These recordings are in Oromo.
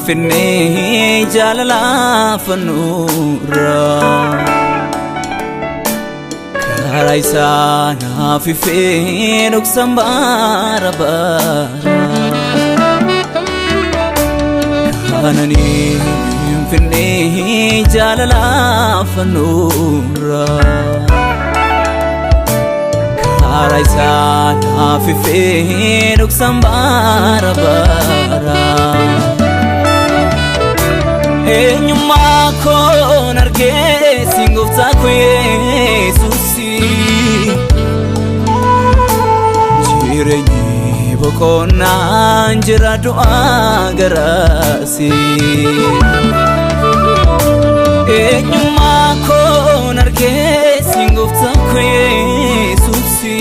finne jalala fanura Karaisa na fife nuksambara bara Kanani finne jalala fanura Karaisa na fife nuksambara bara Enyuma kon arge singofta ko Yesusi Jirenyi bokona njira doa garasi Enyuma kon arge singofta ko Yesusi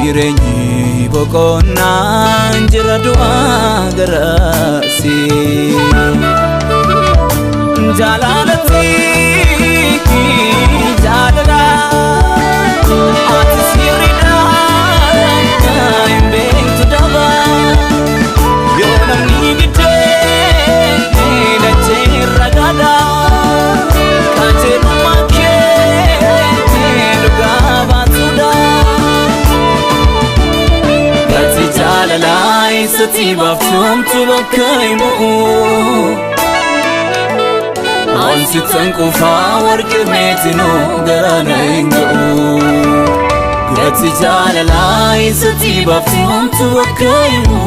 Jirenyi bokona njira doa garasi Jalalati jalala ati sirida imbe tudaba yona nigite na cheragada kate make lugaba tuda Gati jalala isati baftum tubakaimu Ansi tankufa warke metino garana ingo Gati jalala isati baftum tubakaimu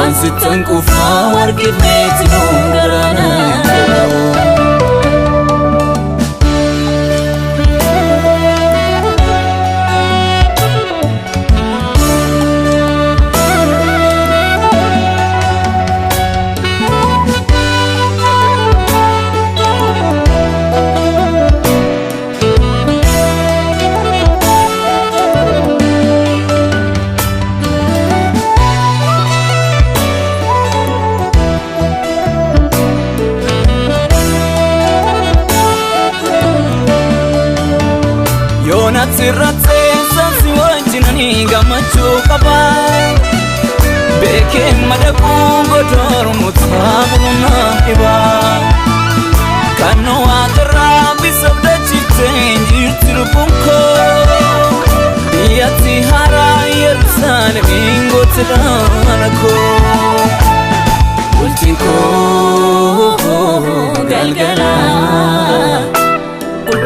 Ansi tankufa warke metino garana ingo Sirate sansi wajinani gamachu kaba Beke madaku godor mutabu na iba Kano akara bisabda chite njirtiru punko Biyati hara Yerusalem ingo tilanako Bultiikoo Galgalaa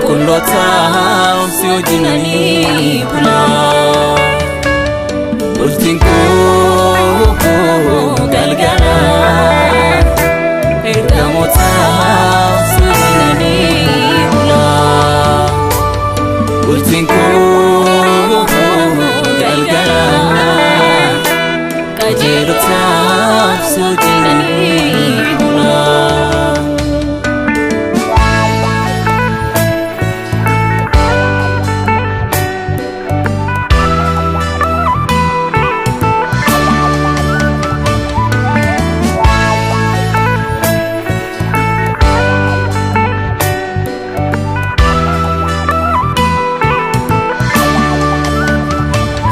Kullota umsiojinani pula Bultiikoo Galgalaa Ergamota umsiojinani pula Bultiikoo Galgalaa Kajelota umsiojinani pula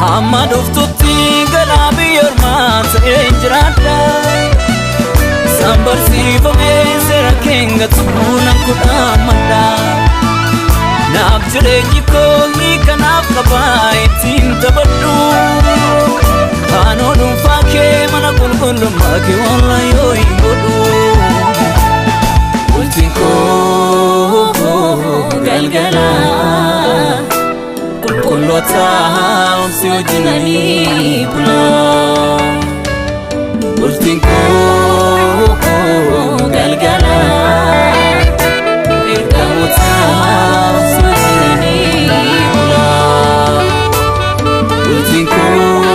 Amma doftutti galabi yormat enjrada Sambarsi fame sera kenga tuna kudamada Naaf jireenyi koo kanaaf qabaay tinta baddu Kaanoo dhuunfaa kee mana qulqullummaa kee walla yoo hin godhu Bultiikoo Galgalaa Kullota umsiojinani pula Bultiikoo Galgalaa Ergamota umsiojinani pula Bultiikoo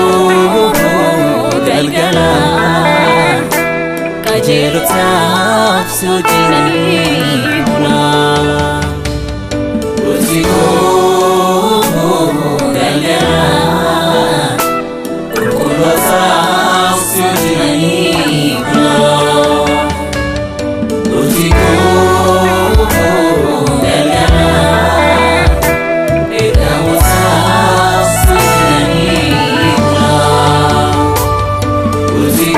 Galgalaa Kajelota umsiojinani pula Bultiikoo Galgalaa Bultiikoo